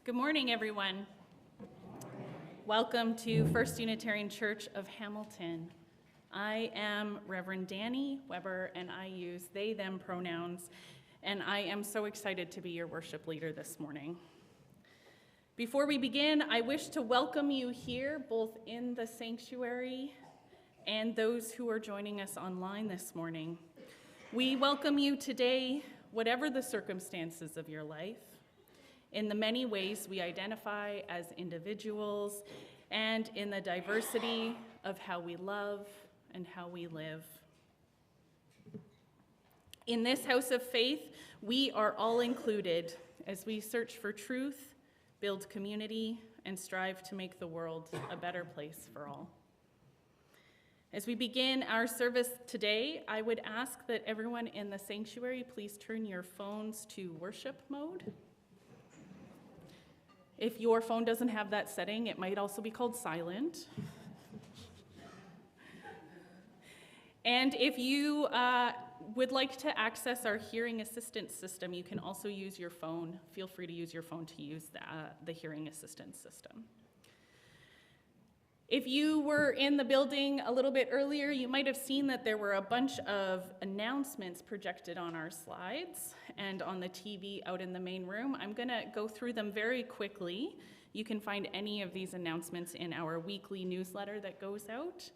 Good morning, everyone. Welcome to First Unitarian Church of Hamilton. I am Reverend Danny Weber, and I use they, them pronouns, and I am so excited to be your worship leader this morning. Before we begin, I wish to welcome you here, both in the sanctuary and those who are joining us online this morning. We welcome you today, whatever the circumstances of your life, in the many ways we identify as individuals, and in the diversity of how we love and how we live. In this house of faith, we are all included as we search for truth, build community, and strive to make the world a better place for all. As we begin our service today, I would ask that everyone in the sanctuary please turn your phones to worship mode. If your phone doesn't have that setting, it might also be called silent. And if you would like to access our hearing assistance system, you can also use your phone. Feel free to use your phone to use the hearing assistance system. If you were in the building a little bit earlier, you might have seen that there were a bunch of announcements projected on our slides and on the TV out in the main room. I'm going to go through them very quickly. You can find any of these announcements in our weekly newsletter that goes out.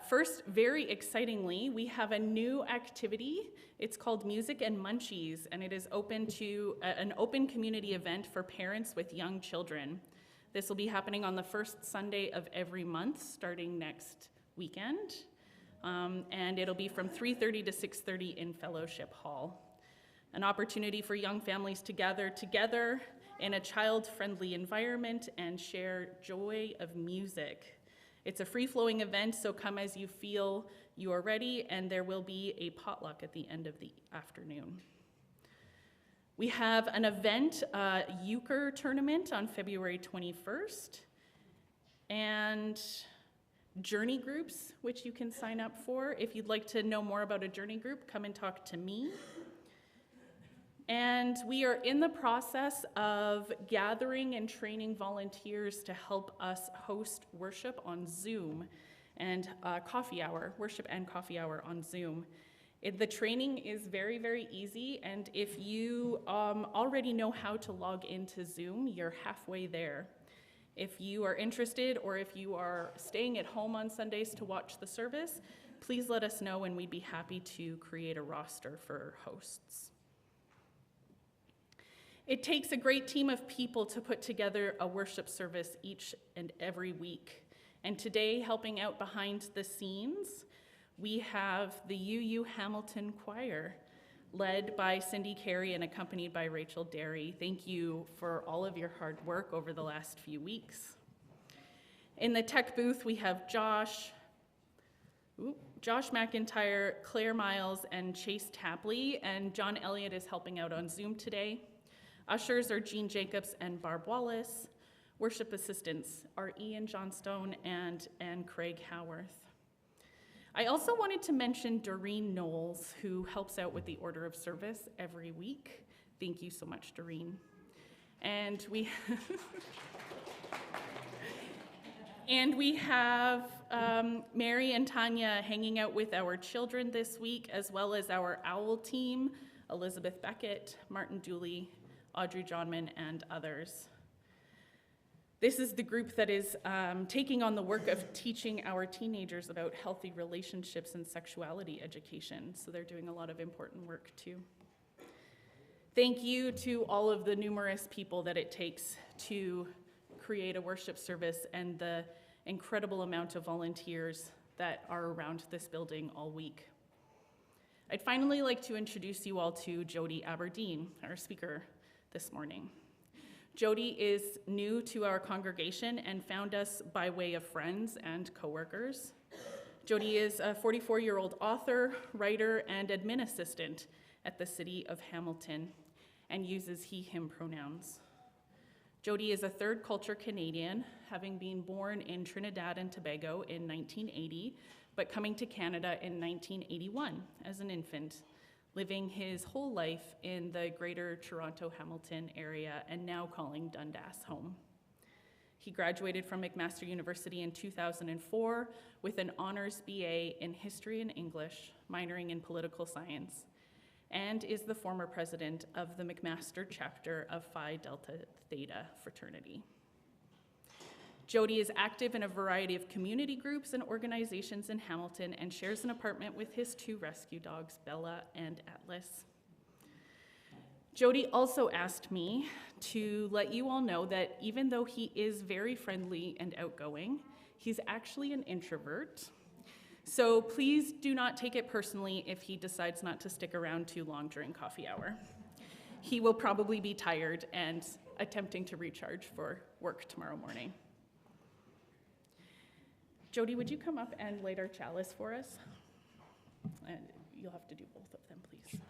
First, very excitingly, we have a new activity. It's called Music and Munchies, and it is open to an open community event for parents with young children. This will be happening on the first Sunday of every month, starting next weekend, and it'll be from 3:30 to 6:30 in Fellowship Hall. An opportunity for young families to gather together in a child-friendly environment and share joy of music. It's a free-flowing event, so come as you feel you are ready, and there will be a potluck at the end of the afternoon. We have an event, euchre tournament on February 21st, and journey groups, which you can sign up for. If you'd like to know more about a journey group, come and talk to me. And we are in the process of gathering and training volunteers to help us host worship on Zoom and coffee hour, worship and coffee hour on Zoom. The training is very, very easy, and if you already know how to log into Zoom, you're halfway there. If you are interested, or if you are staying at home on Sundays to watch the service, please let us know, and we'd be happy to create a roster for hosts. It takes a great team of people to put together a worship service each and every week, and today, helping out behind the scenes, we have the UU Hamilton Choir, led by Cindy Carey and accompanied by Rachel Derry. Thank you for all of your hard work over the last few weeks. In the tech booth, we have Josh McIntyre, Claire Miles, and Chase Tapley, and John Elliott is helping out on Zoom today. Ushers are Jean Jacobs and Barb Wallace. Worship assistants are Ian Johnstone and Craig Howarth. I also wanted to mention Doreen Knowles, who helps out with the order of service every week. Thank you so much, Doreen. And we have Mary and Tanya hanging out with our children this week, as well as our OWL team, Elizabeth Beckett, Martin Dooley, Audrey Johnman, and others. This is the group that is taking on the work of teaching our teenagers about healthy relationships and sexuality education, so they're doing a lot of important work too. Thank you to all of the numerous people that it takes to create a worship service and the incredible amount of volunteers that are around this building all week. I'd finally like to introduce you all to Jody Aberdeen, our speaker this morning. Jody is new to our congregation and found us by way of friends and coworkers. Jody is a 44-year-old author, writer, and admin assistant at the City of Hamilton and uses he, him pronouns. Jody is a third culture Canadian, having been born in Trinidad and Tobago in 1980, but coming to Canada in 1981 as an infant, living his whole life in the Greater Toronto Hamilton area and now calling Dundas home. He graduated from McMaster University in 2004 with an honors BA in History and English, minoring in political science, and is the former president of the McMaster chapter of Phi Delta Theta fraternity. Jody is active in a variety of community groups and organizations in Hamilton and shares an apartment with his 2 rescue dogs, Bella and Atlas. Jody also asked me to let you all know that even though he is very friendly and outgoing, he's actually an introvert. So please do not take it personally if he decides not to stick around too long during coffee hour. He will probably be tired and attempting to recharge for work tomorrow morning. Jody, would you come up and light our chalice for us? And you'll have to do both of them, please.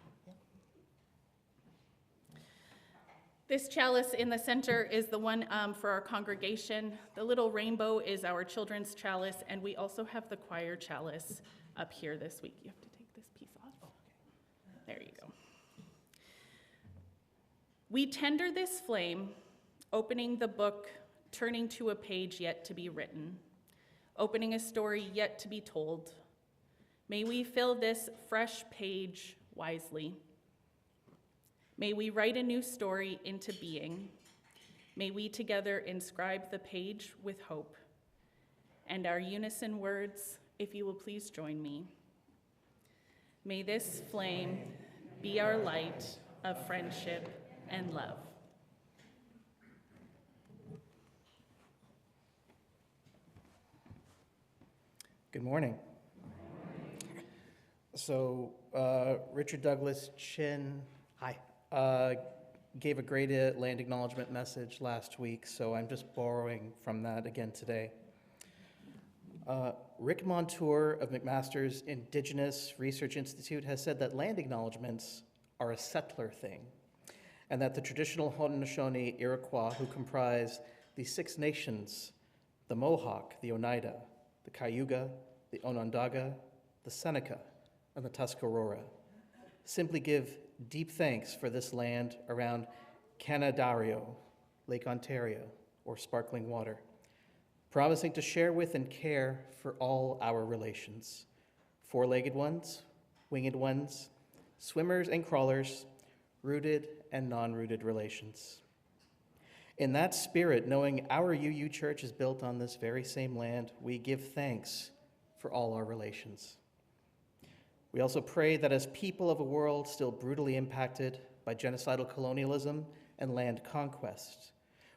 This chalice in the center is the one for our congregation. The little rainbow is our children's chalice, and we also have the choir chalice up here this week. You have to take this piece off. There you go. We tender this flame, opening the book, turning to a page yet to be written, opening a story yet to be told. May we fill this fresh page wisely. May we write a new story into being. May we together inscribe the page with hope. And our unison words, if you will please join me. May this flame be our light of friendship and love. Good morning. So Richard Douglas Chin, hi, gave a great land acknowledgement message last week, so I'm just borrowing from that again today. Rick Montour of McMaster's Indigenous Research Institute has said that land acknowledgements are a settler thing, and that the traditional Haudenosaunee Iroquois who comprise the 6 nations, the Mohawk, the Oneida, the Cayuga, the Onondaga, the Seneca, and the Tuscarora, simply give deep thanks for this land around Canadario, Lake Ontario, or sparkling water, promising to share with and care for all our relations, 4-legged ones, winged ones, swimmers and crawlers, rooted and non-rooted relations. In that spirit, knowing our UU Church is built on this very same land, we give thanks for all our relations. We also pray that as people of a world still brutally impacted by genocidal colonialism and land conquest,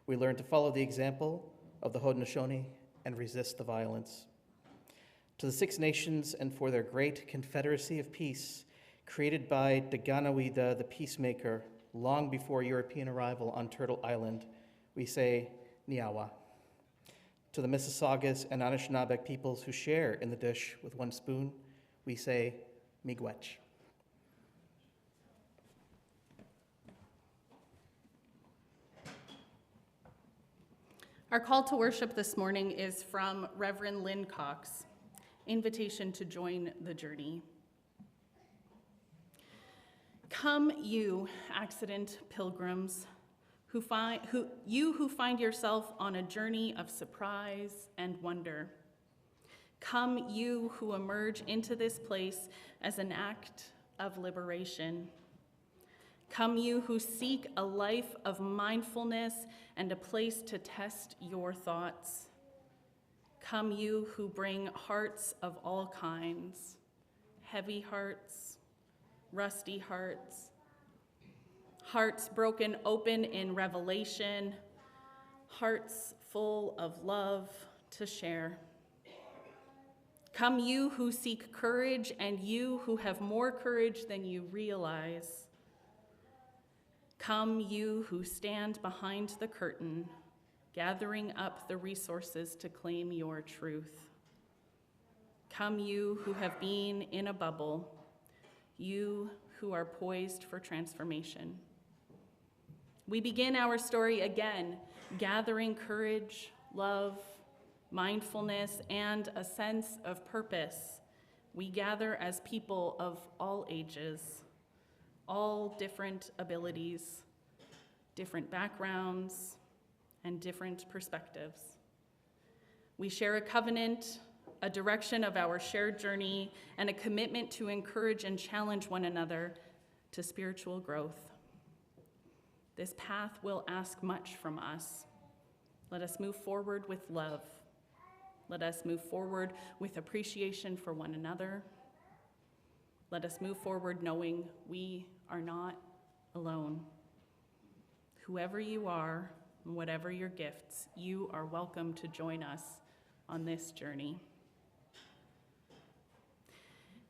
we learn to follow the example of the Haudenosaunee and resist the violence. To the 6 nations and for their great confederacy of peace, created by Daganawida, the peacemaker, long before European arrival on Turtle Island, we say, Niawa. To the Mississaugas and Anishinaabeg peoples who share in the dish with one spoon, we say, Miigwech. Our call to worship this morning is from Reverend Lynn Cox, invitation to join the journey. Come, you accident pilgrims, who find yourself on a journey of surprise and wonder. Come, you who emerge into this place as an act of liberation. Come, you who seek a life of mindfulness and a place to test your thoughts. Come, you who bring hearts of all kinds, heavy hearts, rusty hearts, hearts broken open in revelation, hearts full of love to share. Come, you who seek courage, and you who have more courage than you realize. Come, you who stand behind the curtain, gathering up the resources to claim your truth. Come, you who have been in a bubble, you who are poised for transformation. We begin our story again, gathering courage, love, mindfulness, and a sense of purpose. We gather as people of all ages, all different abilities, different backgrounds, and different perspectives. We share a covenant, a direction of our shared journey, and a commitment to encourage and challenge one another to spiritual growth. This path will ask much from us. Let us move forward with love. Let us move forward with appreciation for one another. Let us move forward knowing we are not alone. Whoever you are, and whatever your gifts, you are welcome to join us on this journey.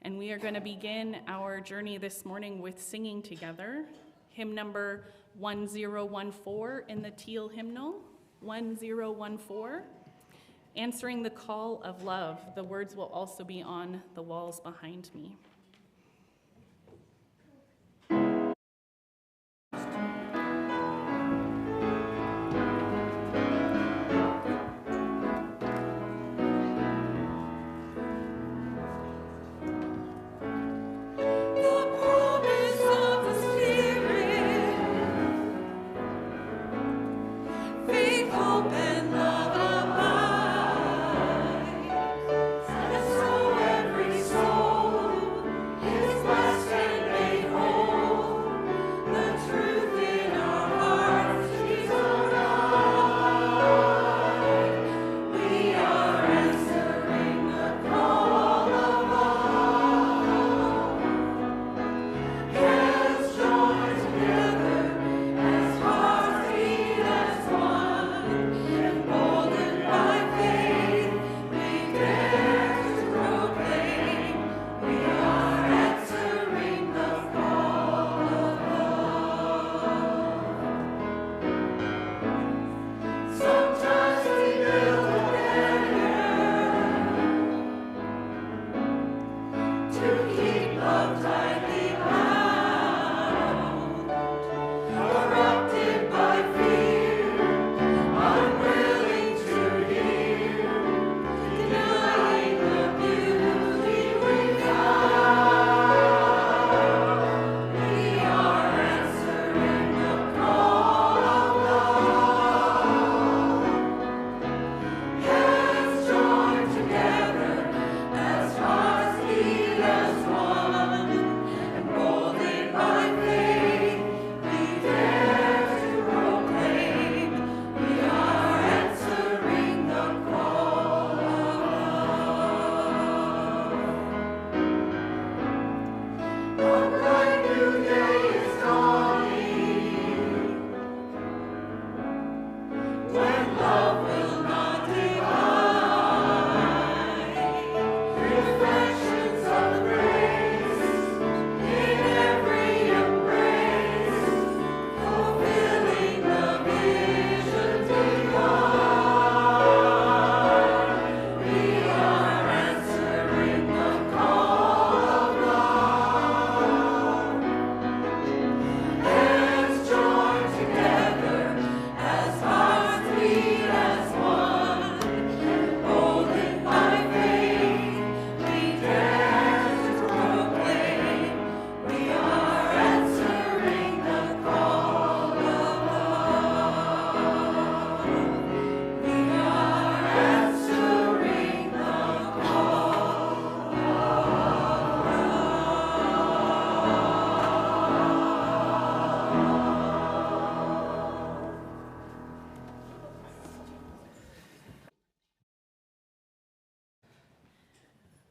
And we are going to begin our journey this morning with singing together hymn number 1014 in the Teal hymnal, 1014, Answering the Call of Love. The words will also be on the walls behind me.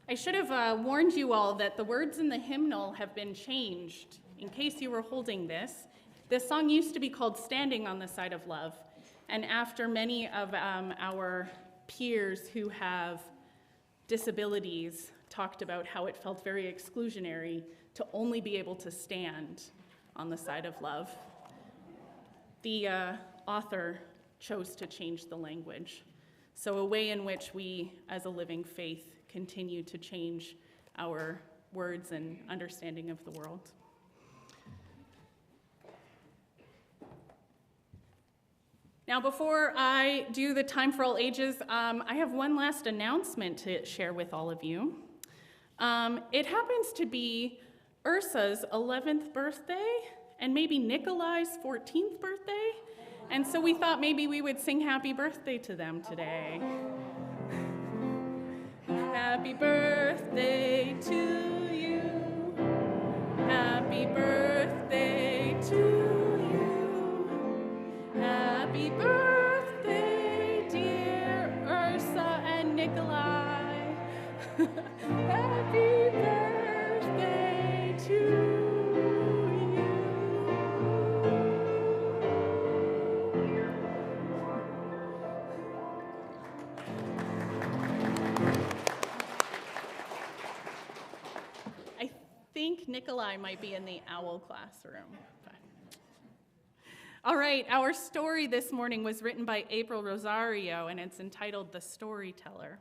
I should have warned you all that the words in the hymnal have been changed. In case you were holding this song used to be called Standing on the Side of Love. And after many of our peers who have disabilities talked about how it felt very exclusionary to only be able to stand on the side of love, the author chose to change the language. So a way in which we, as a living faith, continue to change our words and understanding of the world. Now, before I do the Time for All Ages, I have one last announcement to share with all of you. It happens to be Ursa's 11th birthday and maybe Nikolai's 14th birthday. And so we thought maybe we would sing happy birthday to them today. Happy birthday to you. Happy birthday to you. Happy birthday, dear Ursa and Nikolai. Happy birthday to you. I think Nikolai might be in the owl classroom. All right, our story this morning was written by April Rosario, and it's entitled The Storyteller.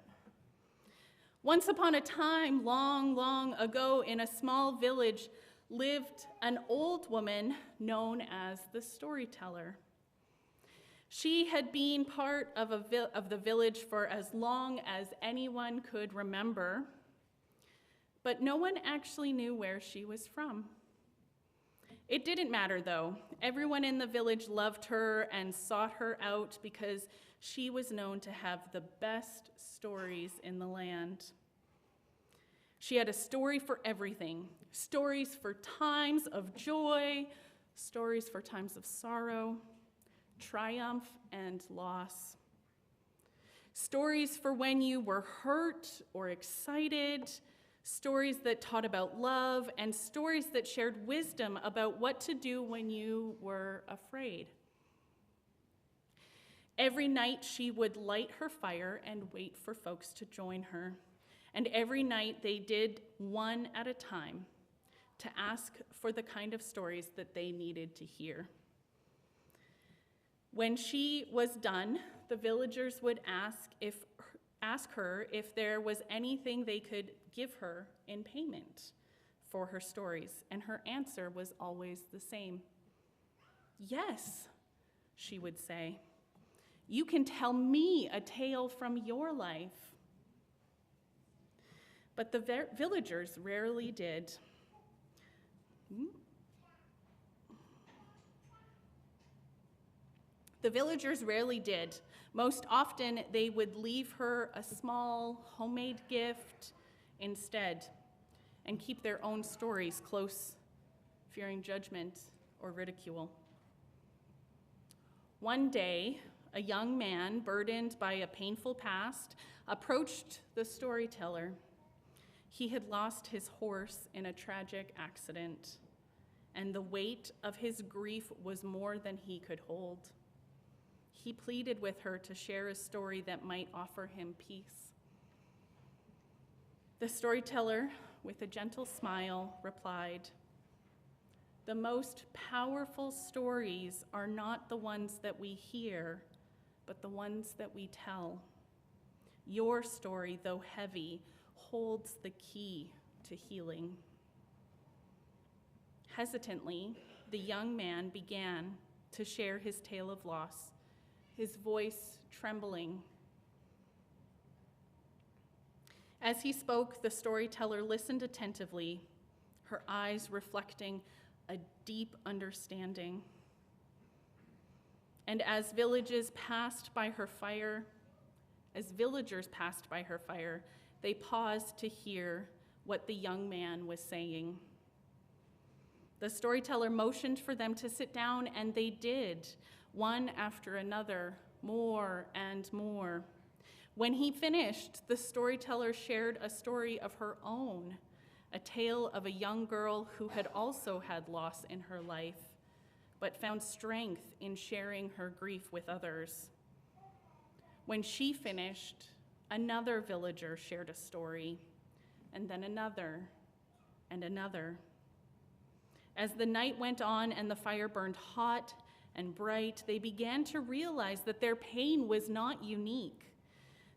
Once upon a time, long, long ago, in a small village, lived an old woman known as the Storyteller. She had been part of the village for as long as anyone could remember, but no one actually knew where she was from. It didn't matter, though. Everyone in the village loved her and sought her out because she was known to have the best stories in the land. She had a story for everything. Stories for times of joy, stories for times of sorrow, triumph and loss. Stories for when you were hurt or excited, stories that taught about love, and stories that shared wisdom about what to do when you were afraid. Every night she would light her fire and wait for folks to join her. And every night they did one at a time to ask for the kind of stories that they needed to hear. When she was done, the villagers would ask her if there was anything they could give her in payment for her stories, and her answer was always the same. Yes, she would say. You can tell me a tale from your life. But the villagers rarely did. The villagers rarely did. Most often, they would leave her a small homemade gift instead and keep their own stories close, fearing judgment or ridicule. One day, a young man, burdened by a painful past, approached the storyteller. He had lost his horse in a tragic accident, and the weight of his grief was more than he could hold. He pleaded with her to share a story that might offer him peace. The storyteller, with a gentle smile, replied, "The most powerful stories are not the ones that we hear, but the ones that we tell. Your story, though heavy, holds the key to healing." Hesitantly, the young man began to share his tale of loss, his voice trembling. As he spoke, the storyteller listened attentively, her eyes reflecting a deep understanding. And as villagers passed by her fire, they paused to hear what the young man was saying. The storyteller motioned for them to sit down, and they did, one after another, more and more. When he finished, the storyteller shared a story of her own, a tale of a young girl who had also had loss in her life, but found strength in sharing her grief with others. When she finished, another villager shared a story, and then another, and another. As the night went on and the fire burned hot and bright, they began to realize that their pain was not unique,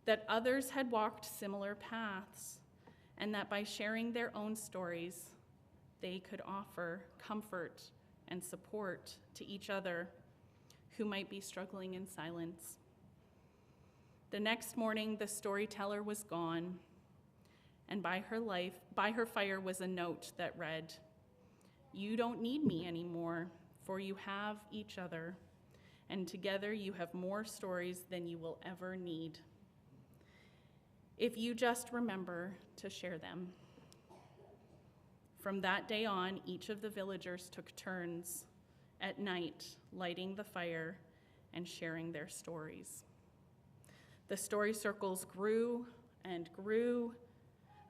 that others had walked similar paths, and that by sharing their own stories, they could offer comfort and support to each other who might be struggling in silence. The next morning, the storyteller was gone, and by her fire was a note that read, You don't need me anymore, for you have each other, and together you have more stories than you will ever need. If you just remember to share them. From that day on, each of the villagers took turns at night lighting the fire and sharing their stories. The story circles grew and grew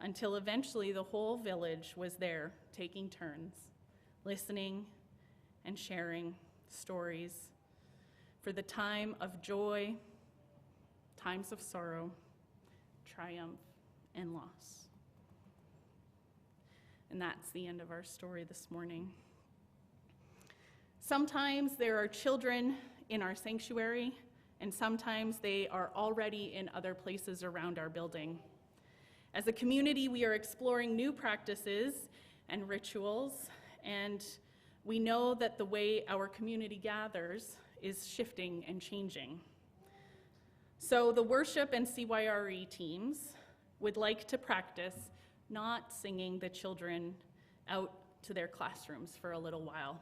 until eventually the whole village was there taking turns, listening and sharing stories for the time of joy, times of sorrow, triumph, and loss. And that's the end of our story this morning. Sometimes there are children in our sanctuary, and sometimes they are already in other places around our building. As a community, we are exploring new practices and rituals, and we know that the way our community gathers is shifting and changing. So the worship and CYRE teams would like to practice not singing the children out to their classrooms for a little while.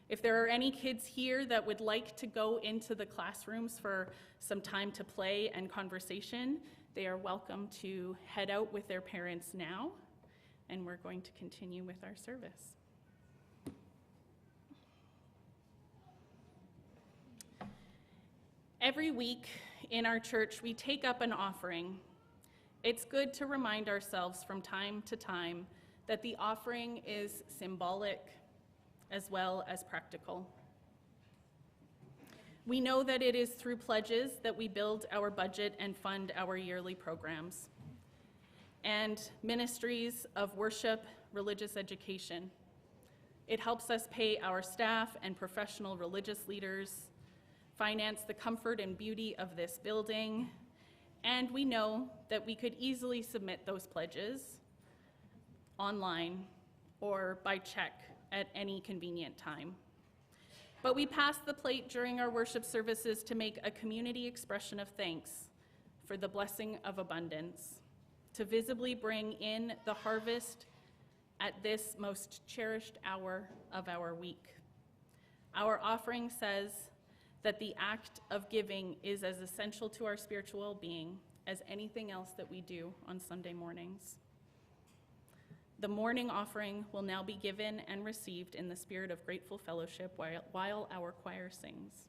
If there are any kids here that would like to go into the classrooms for some time to play and conversation, they are welcome to head out with their parents now, and we're going to continue with our service. Every week in our church, we take up an offering. It's good to remind ourselves from time to time that the offering is symbolic as well as practical. We know that it is through pledges that we build our budget and fund our yearly programs and ministries of worship, religious education. It helps us pay our staff and professional religious leaders, finance the comfort and beauty of this building, and we know that we could easily submit those pledges online or by check at any convenient time. But we pass the plate during our worship services to make a community expression of thanks for the blessing of abundance, to visibly bring in the harvest at this most cherished hour of our week. Our offering says that the act of giving is as essential to our spiritual well-being as anything else that we do on Sunday mornings. The morning offering will now be given and received in the spirit of grateful fellowship while our choir sings.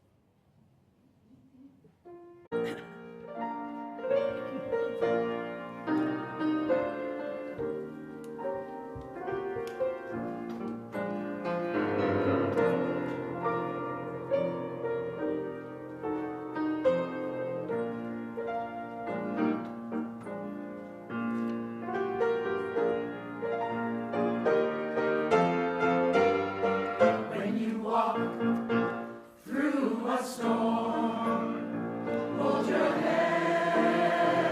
Through a storm, hold your head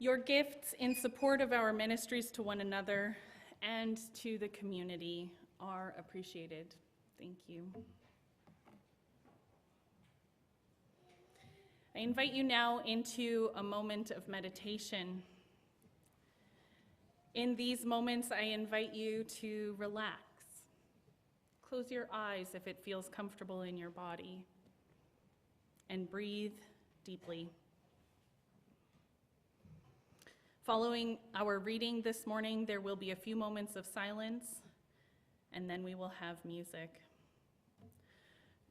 Your gifts in support of our ministries to one another and to the community are appreciated. Thank you. I invite you now into a moment of meditation. In these moments, I invite you to relax. Close your eyes if it feels comfortable in your body, and breathe deeply. Following our reading this morning, there will be a few moments of silence, and then we will have music.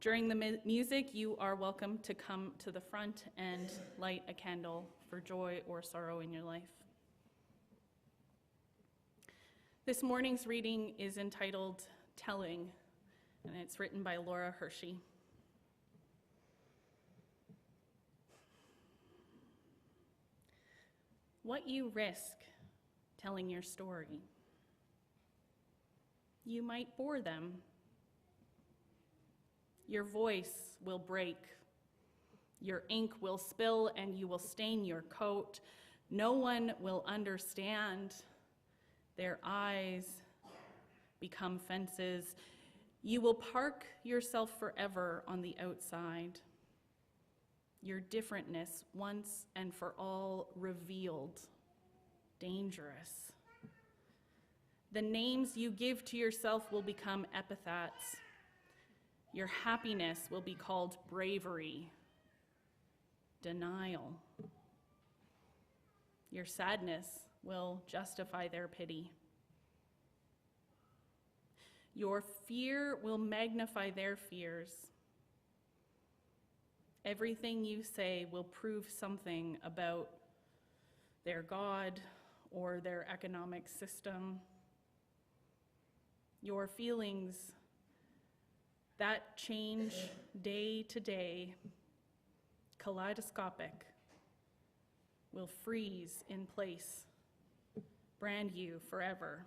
During the music, you are welcome to come to the front and light a candle for joy or sorrow in your life. This morning's reading is entitled Telling, and it's written by Laura Hershey. What you risk telling your story. You might bore them. Your voice will break. Your ink will spill and you will stain your coat. No one will understand. Their eyes become fences. You will park yourself forever on the outside. Your differentness, once and for all revealed, dangerous. The names you give to yourself will become epithets. Your happiness will be called bravery, denial. Your sadness will justify their pity. Your fear will magnify their fears. Everything you say will prove something about their God or their economic system. Your feelings that change day to day, kaleidoscopic, will freeze in place, brand you forever.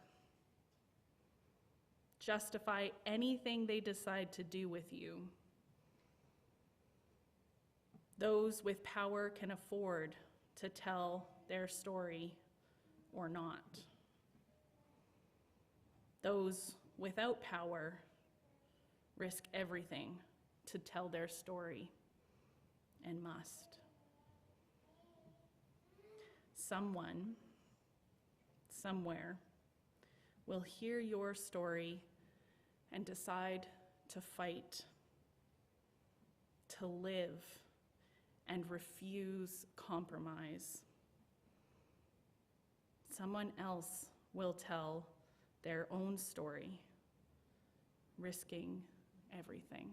Justify anything they decide to do with you. Those with power can afford to tell their story or not. Those without power risk everything to tell their story and must. Someone, somewhere, will hear your story and decide to fight, to live, and refuse compromise. Someone else will tell their own story, risking everything.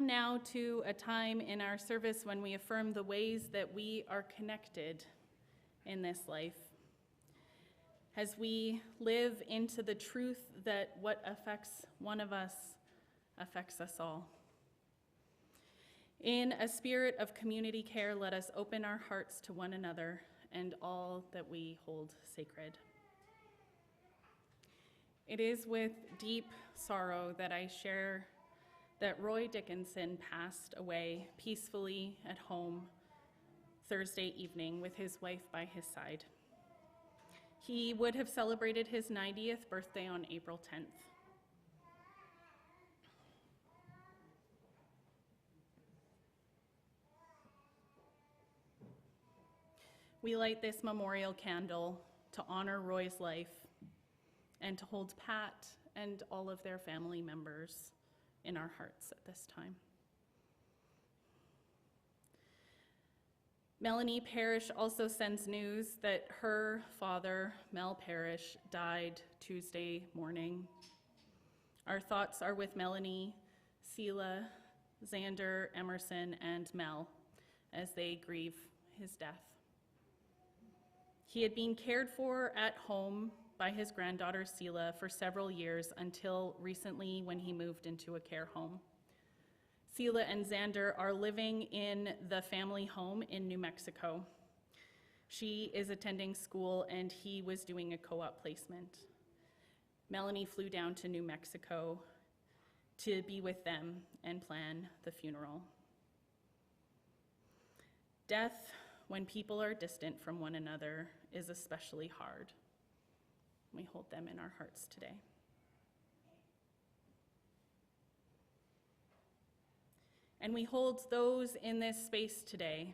Now to a time in our service when we affirm the ways that we are connected in this life. As we live into the truth that what affects one of us affects us all. In a spirit of community care, let us open our hearts to one another and all that we hold sacred. It is with deep sorrow that I share that Roy Dickinson passed away peacefully at home Thursday evening with his wife by his side. He would have celebrated his 90th birthday on April 10th. We light this memorial candle to honor Roy's life and to hold Pat and all of their family members in our hearts at this time. Melanie Parrish also sends news that her father, Mel Parrish, died Tuesday morning. Our thoughts are with Melanie, Seela, Xander, Emerson, and Mel as they grieve his death. He had been cared for at home by his granddaughter Seela for several years until recently when he moved into a care home. Seela and Xander are living in the family home in New Mexico. She is attending school and he was doing a co-op placement. Melanie flew down to New Mexico to be with them and plan the funeral. Death, when people are distant from one another, is especially hard. We hold them in our hearts today. And we hold those in this space today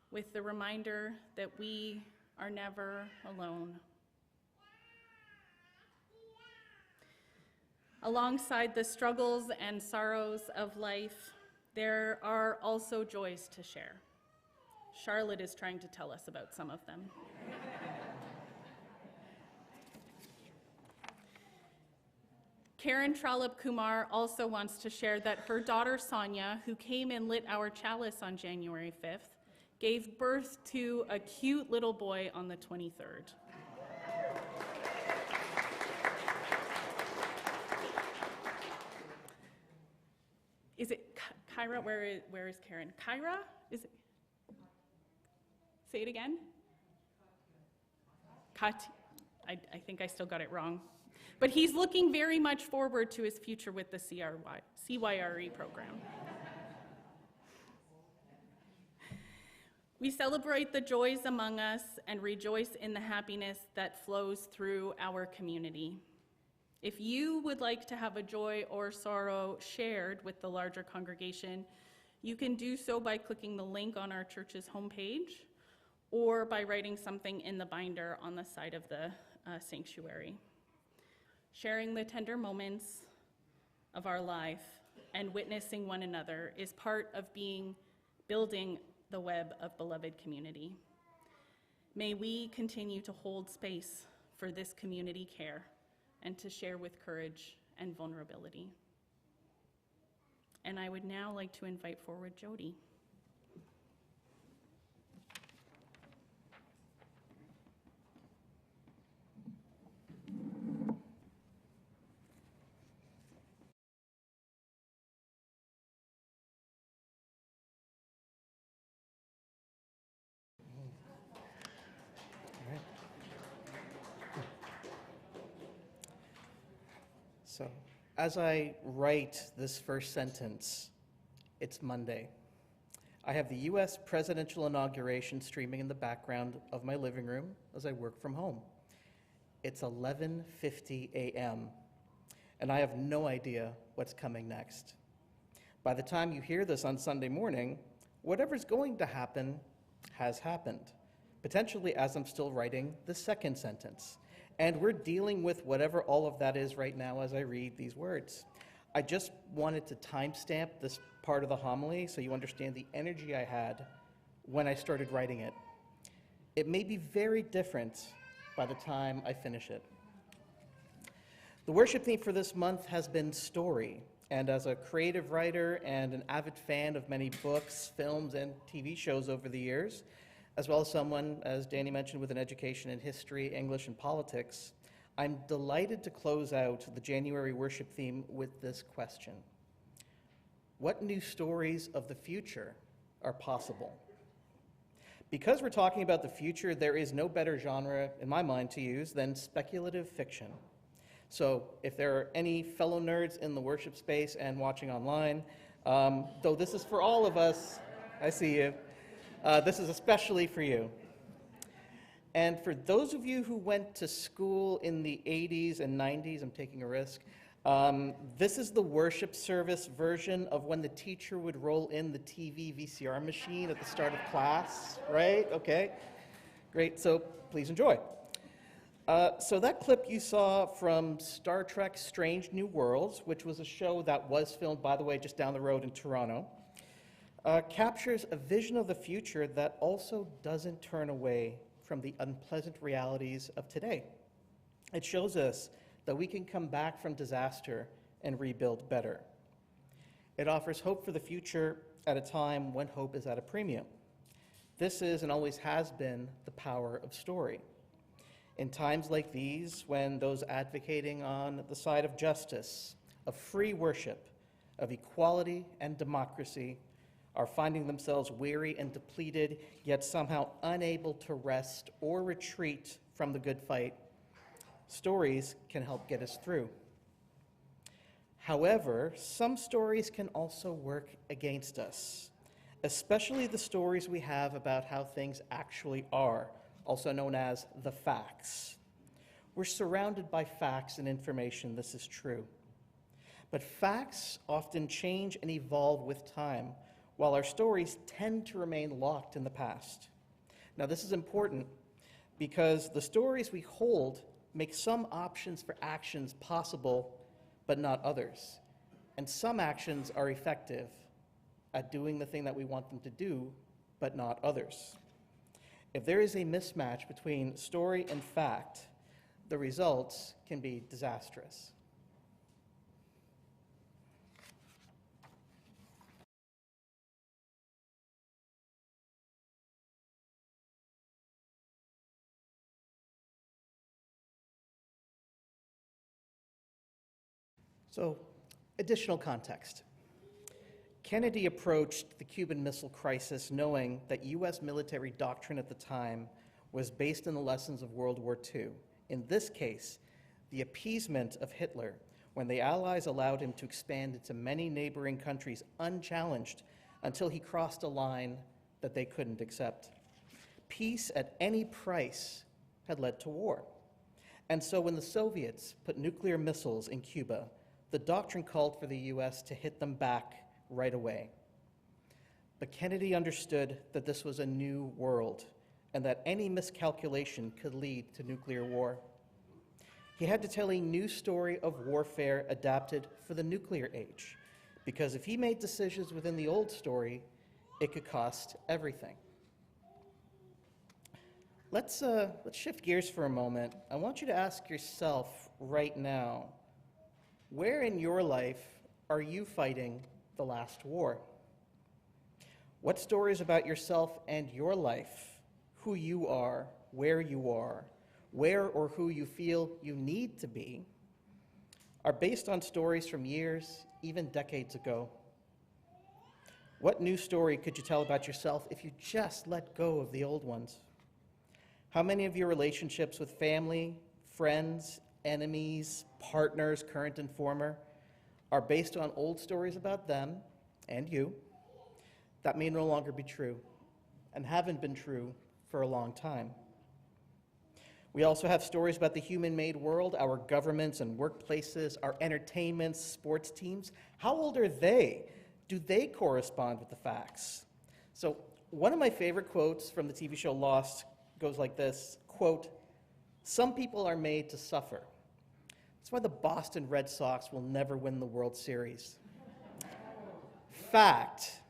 with the reminder that we are never alone. Alongside the struggles and sorrows of life, there are also joys to share. Charlotte is trying to tell us about some of them. Karen Trollope Kumar also wants to share that her daughter Sonia, who came and lit our chalice on January 5th, gave birth to a cute little boy on the 23rd. Is it Kyra? Where is Karen? Kyra? Is it? Say it again. Kat. I think I still got it wrong. But he's looking very much forward to his future with the CYRE program. We celebrate the joys among us and rejoice in the happiness that flows through our community. If you would like to have a joy or sorrow shared with the larger congregation, you can do so by clicking the link on our church's homepage or by writing something in the binder on the side of the sanctuary. Sharing the tender moments of our life and witnessing one another is part of building the web of beloved community. May we continue to hold space for this community care and to share with courage and vulnerability. And I would now like to invite forward Jody. So, as I write this first sentence, it's Monday. I have the U.S. presidential inauguration streaming in the background of my living room as I work from home. It's 11:50 a.m., and I have no idea what's coming next. By the time you hear this on Sunday morning, whatever's going to happen has happened, potentially as I'm still writing the second sentence. And we're dealing with whatever all of that is right now as I read these words. I just wanted to timestamp this part of the homily so you understand the energy I had when I started writing it. It may be very different by the time I finish it. The worship theme for this month has been story, And as a creative writer and an avid fan of many books, films, and TV shows over the years, as well as someone, as Danny mentioned, with an education in history, English, and politics, I'm delighted to close out the January worship theme with this question. What new stories of the future are possible? Because we're talking about the future, there is no better genre, in my mind, to use than speculative fiction. So if there are any fellow nerds in the worship space and watching online, though this is for all of us, I see you, this is especially for you. And for those of you who went to school in the 80s and 90s, I'm taking a risk, this is the worship service version of when the teacher would roll in the TV VCR machine at the start of class, right? Okay, great, so please enjoy. So that clip you saw from Star Trek Strange New Worlds, which was a show that was filmed, by the way, just down the road in Toronto, captures a vision of the future that also doesn't turn away from the unpleasant realities of today. It shows us that we can come back from disaster and rebuild better. It offers hope for the future at a time when hope is at a premium. This is and always has been the power of story. In times like these, when those advocating on the side of justice, of free worship, of equality and democracy are finding themselves weary and depleted, yet somehow unable to rest or retreat from the good fight, stories can help get us through. However, some stories can also work against us, especially the stories we have about how things actually are, also known as the facts. We're surrounded by facts and information, this is true. But facts often change and evolve with time, while our stories tend to remain locked in the past. Now, this is important because the stories we hold make some options for actions possible, but not others. And some actions are effective at doing the thing that we want them to do, but not others. If there is a mismatch between story and fact, the results can be disastrous. So, additional context. Kennedy approached the Cuban Missile Crisis knowing that U.S. military doctrine at the time was based on the lessons of World War II. In this case, the appeasement of Hitler, when the Allies allowed him to expand into many neighboring countries unchallenged until he crossed a line that they couldn't accept. Peace at any price had led to war. And so when the Soviets put nuclear missiles in Cuba, the doctrine called for the U.S. to hit them back right away. But Kennedy understood that this was a new world and that any miscalculation could lead to nuclear war. He had to tell a new story of warfare adapted for the nuclear age, because if he made decisions within the old story, it could cost everything. Let's shift gears for a moment. I want you to ask yourself right now, where in your life are you fighting the last war? What stories about yourself and your life, who you are, where or who you feel you need to be, are based on stories from years, even decades ago? What new story could you tell about yourself if you just let go of the old ones? How many of your relationships with family, friends, enemies, partners, current and former, are based on old stories about them and you that may no longer be true and haven't been true for a long time? We also have stories about the human-made world, our governments and workplaces, our entertainments, sports teams. How old are they? Do they correspond with the facts? So one of my favorite quotes from the TV show Lost goes like this, quote, "Some people are made to suffer. That's why the Boston Red Sox will never win the World Series." Fact.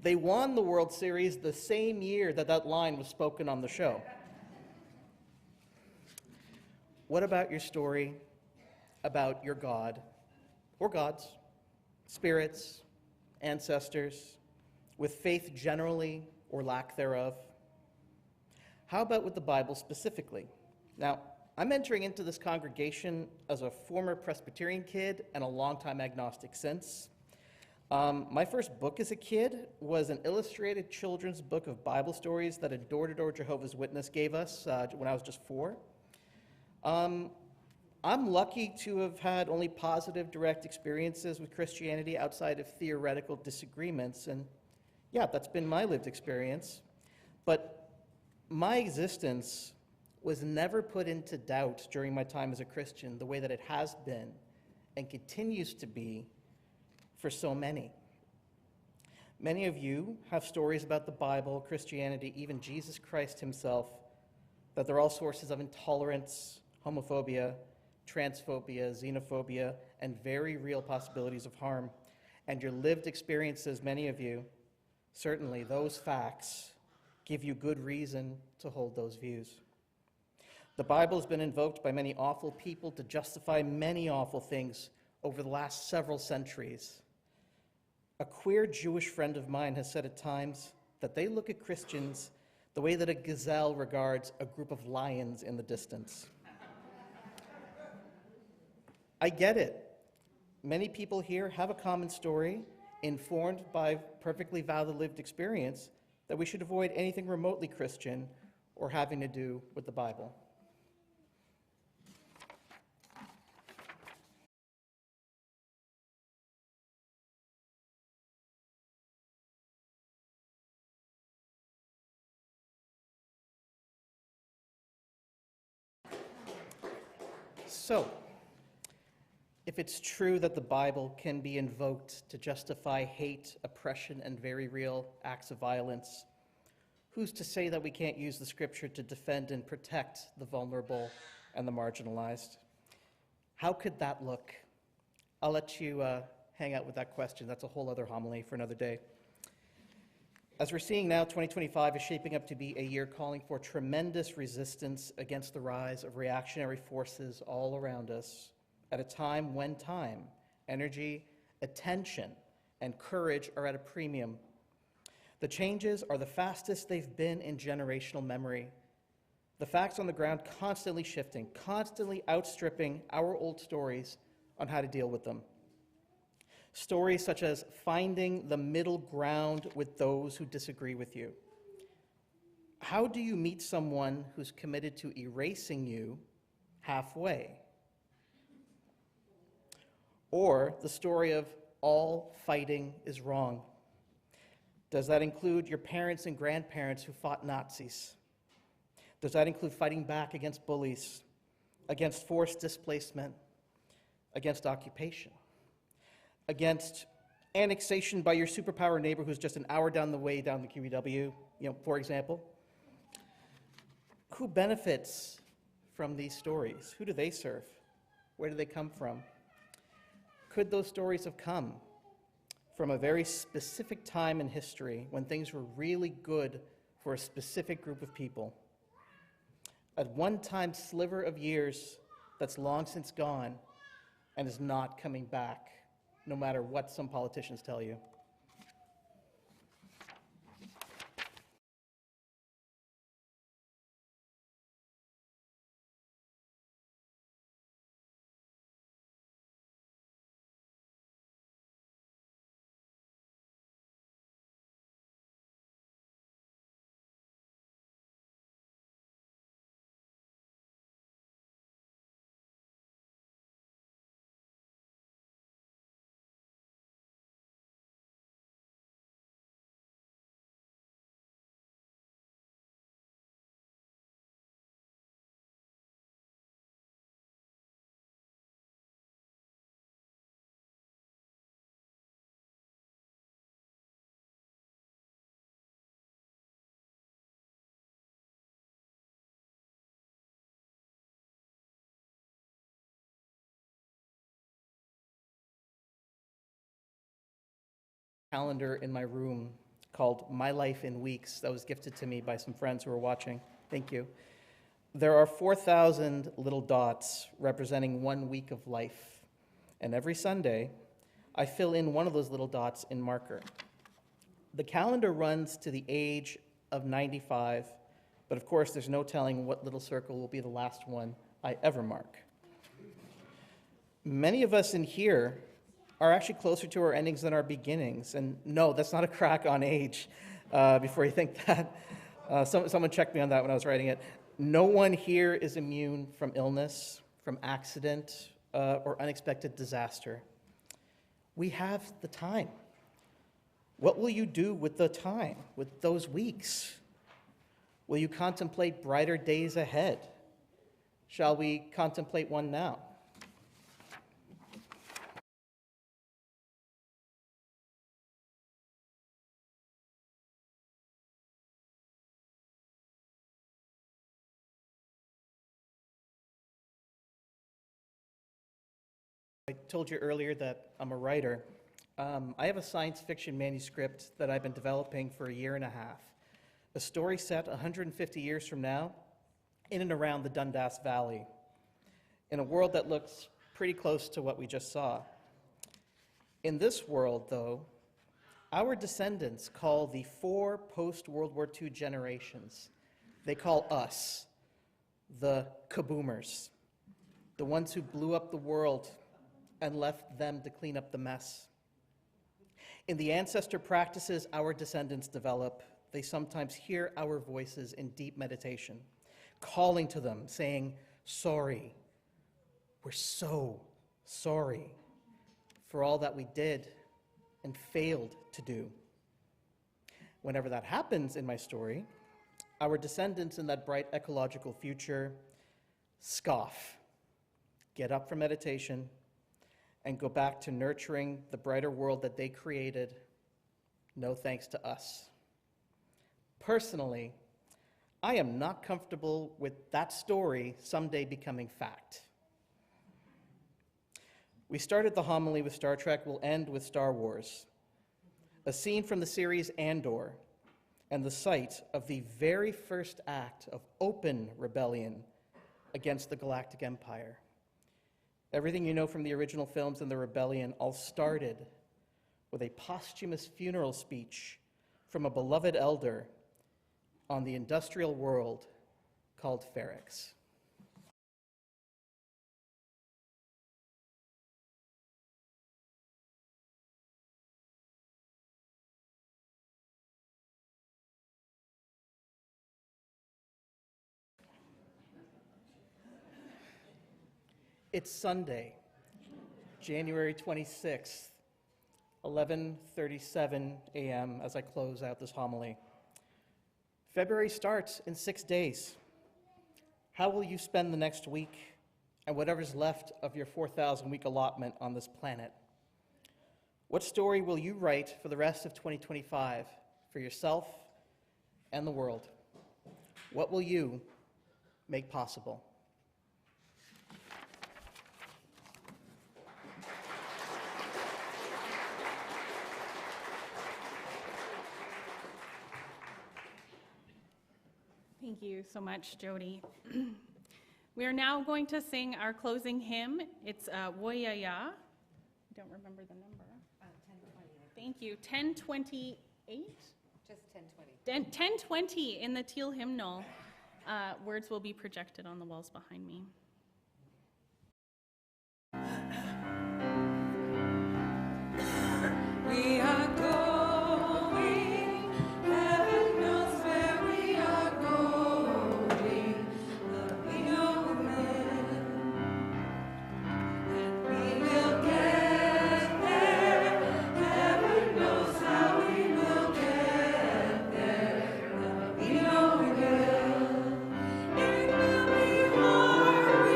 They won the World Series the same year that that line was spoken on the show. What about your story about your God or gods spirits, ancestors, with faith generally or lack thereof? How about with the Bible specifically? Now, I'm entering into this congregation as a former Presbyterian kid and a longtime agnostic since. My first book as a kid was an illustrated children's book of Bible stories that a door-to-door Jehovah's Witness gave us when I was just 4. I'm lucky to have had only positive, direct experiences with Christianity outside of theoretical disagreements, and yeah, that's been my lived experience. But my existence was never put into doubt during my time as a Christian the way that it has been and continues to be for so many. Many of you have stories about the Bible, Christianity, even Jesus Christ himself, that they're all sources of intolerance, homophobia, transphobia, xenophobia, and very real possibilities of harm. And your lived experiences, many of you, certainly those facts give you good reason to hold those views. The Bible has been invoked by many awful people to justify many awful things over the last several centuries. A queer Jewish friend of mine has said at times that they look at Christians the way that a gazelle regards a group of lions in the distance. I get it. Many people here have a common story, informed by perfectly valid lived experience, that we should avoid anything remotely Christian or having to do with the Bible. So, if it's true that the Bible can be invoked to justify hate, oppression, and very real acts of violence, who's to say that we can't use the Scripture to defend and protect the vulnerable and the marginalized? How could that look? I'll let you hang out with that question. That's a whole other homily for another day. As we're seeing now, 2025 is shaping up to be a year calling for tremendous resistance against the rise of reactionary forces all around us, at a time when time, energy, attention, and courage are at a premium. The changes are the fastest they've been in generational memory. The facts on the ground constantly shifting, constantly outstripping our old stories on how to deal with them. Stories such as finding the middle ground with those who disagree with you. How do you meet someone who's committed to erasing you halfway? Or the story of all fighting is wrong. Does that include your parents and grandparents who fought Nazis? Does that include fighting back against bullies, against forced displacement, against occupation, against annexation by your superpower neighbor who's just an hour down the way down the QEW, for example? Who benefits from these stories? Who do they serve? Where do they come from? Could those stories have come from a very specific time in history when things were really good for a specific group of people? A one-time sliver of years that's long since gone and is not coming back, no matter what some politicians tell you. Calendar in my room called My Life in Weeks that was gifted to me by some friends who are watching. Thank you. There are 4,000 little dots representing 1 week of life. And every Sunday, I fill in one of those little dots in marker. The calendar runs to the age of 95, but of course there's no telling what little circle will be the last one I ever mark. Many of us in here are actually closer to our endings than our beginnings, and no, that's not a crack on age, before you think that. Someone checked me on that when I was writing it. No one here is immune from illness, from accident, or unexpected disaster. We have the time. What will you do with the time, with those weeks? Will you contemplate brighter days ahead? Shall we contemplate one now? I told you earlier that I'm a writer. I have a science fiction manuscript that I've been developing for a year and a half. A story set 150 years from now in and around the Dundas Valley, in a world that looks pretty close to what we just saw. In this world, though, our descendants call the 4 post-World War II generations, they call us the kaboomers, the ones who blew up the world and left them to clean up the mess. In the ancestor practices our descendants develop, they sometimes hear our voices in deep meditation, calling to them, saying, sorry, we're so sorry for all that we did and failed to do. Whenever that happens in my story, our descendants in that bright ecological future scoff, get up from meditation, and go back to nurturing the brighter world that they created, no thanks to us. Personally, I am not comfortable with that story someday becoming fact. We started the homily with Star Trek, we'll end with Star Wars. A scene from the series Andor, and the site of the very first act of open rebellion against the Galactic Empire. Everything you know from the original films and the rebellion all started with a posthumous funeral speech from a beloved elder on the industrial world called Ferrix. It's Sunday, January 26th, 11:37 a.m. as I close out this homily. February starts in 6 days. How will you spend the next week and whatever's left of your 4,000-week allotment on this planet? What story will you write for the rest of 2025 for yourself and the world? What will you make possible? Thank you so much, Jody. We are now going to sing our closing hymn. It's Woyaya. I don't remember the number. 10:20. Thank you. 1028? Just 10:20. 1020 in the teal hymnal. Words will be projected on the walls behind me. We are going, heaven knows where we are going, but we know when, and we will get there. Heaven knows how we will get there, but we know we will. It will be hard.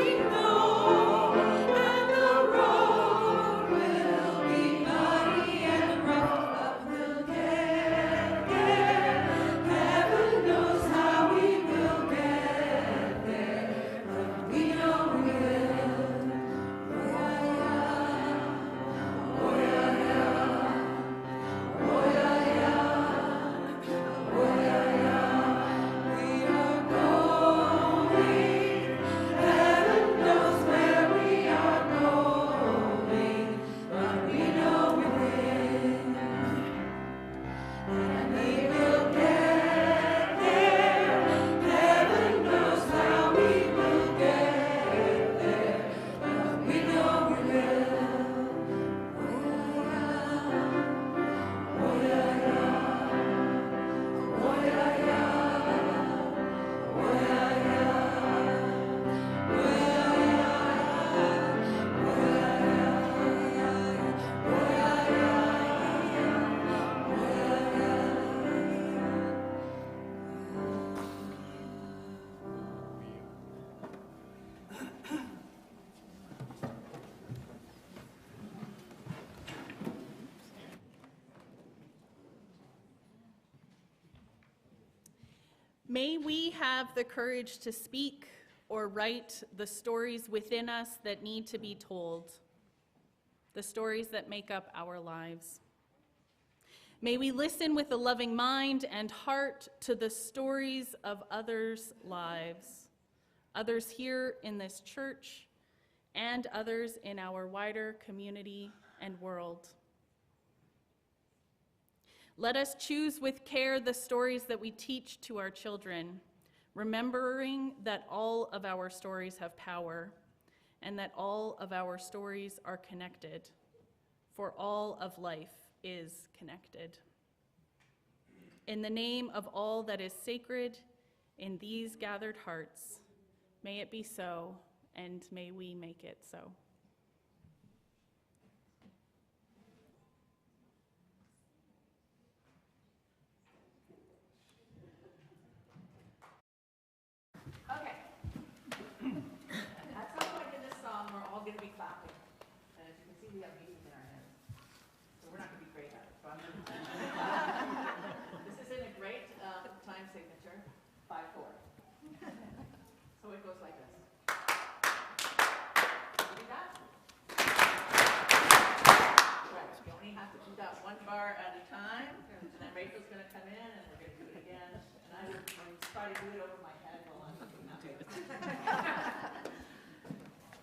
May we have the courage to speak or write the stories within us that need to be told, the stories that make up our lives. May we listen with a loving mind and heart to the stories of others' lives, others here in this church, and others in our wider community and world. Let us choose with care the stories that we teach to our children, remembering that all of our stories have power and that all of our stories are connected, for all of life is connected. In the name of all that is sacred in these gathered hearts, may it be so, and may we make it so. Okay. At some point in this song, we're all going to be clapping. And as you can see, we have music in our hands. So we're not going to be great at it. So I'm gonna this is in a great time signature, 5/4. So it goes like this. You do that? Right. You only have to do that one bar at a time. And then Rachel's going to come in and we're going to do it again. And I would try to do it over my head while I'm doing that.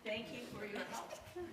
Thank you for your help. Turn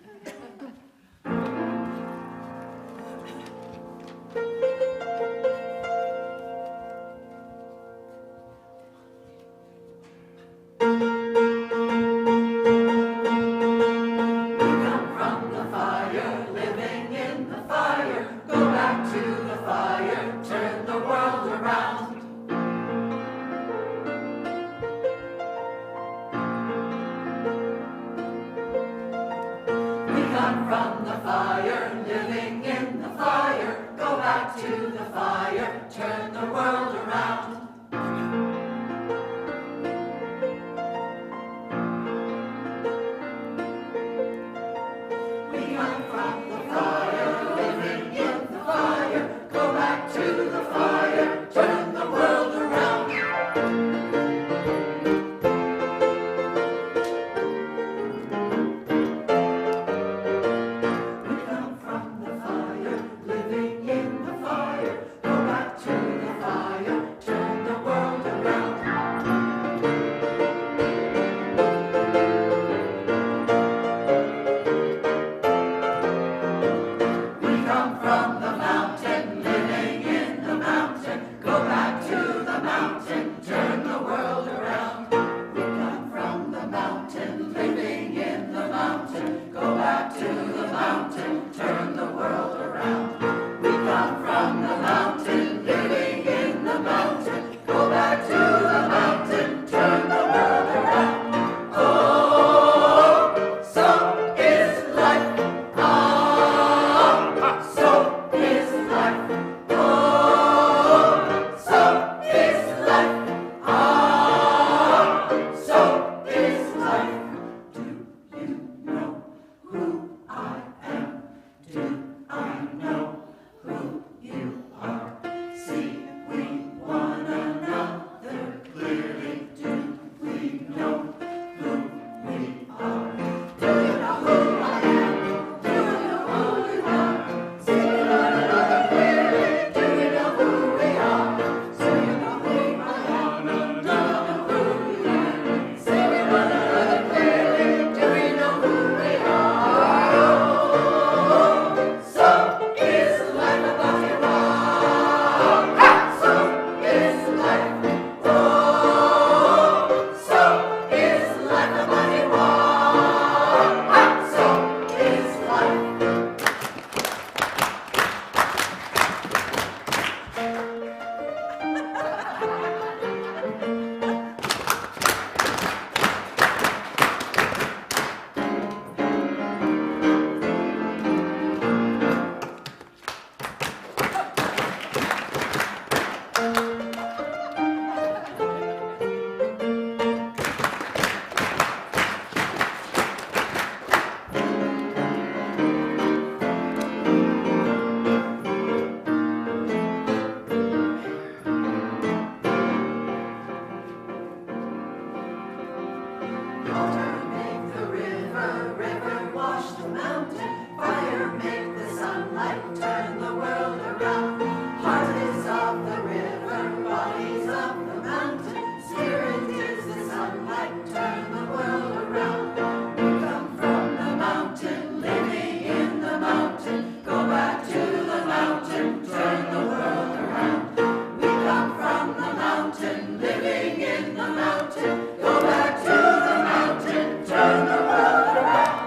Water make the river, river wash the mountain. Fire make the sunlight, turn the world around. Heart is of the river, body's of the mountain. Spirit is the sunlight, turn the world around. We come from the mountain, living in the mountain. Go back to the mountain, turn the world around. We come from the mountain, living in the mountain. Go back to the mountain, turn the world around.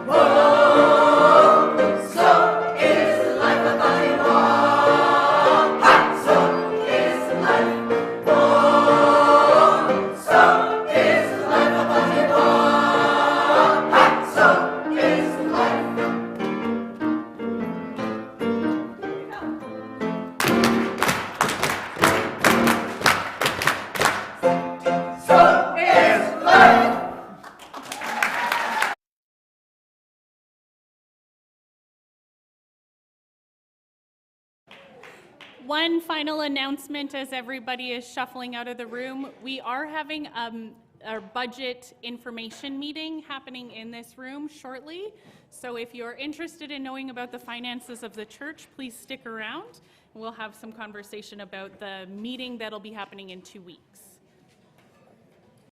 Whoa, so is the life of body walk. Ha, so is the life. Whoa, so is the life of body walk. Ha, so is the life. So is life. One final announcement as everybody is shuffling out of the room. We are having our budget information meeting happening in this room shortly. So if you're interested in knowing about the finances of the church, please stick around. We'll have some conversation about the meeting that'll be happening in 2 weeks.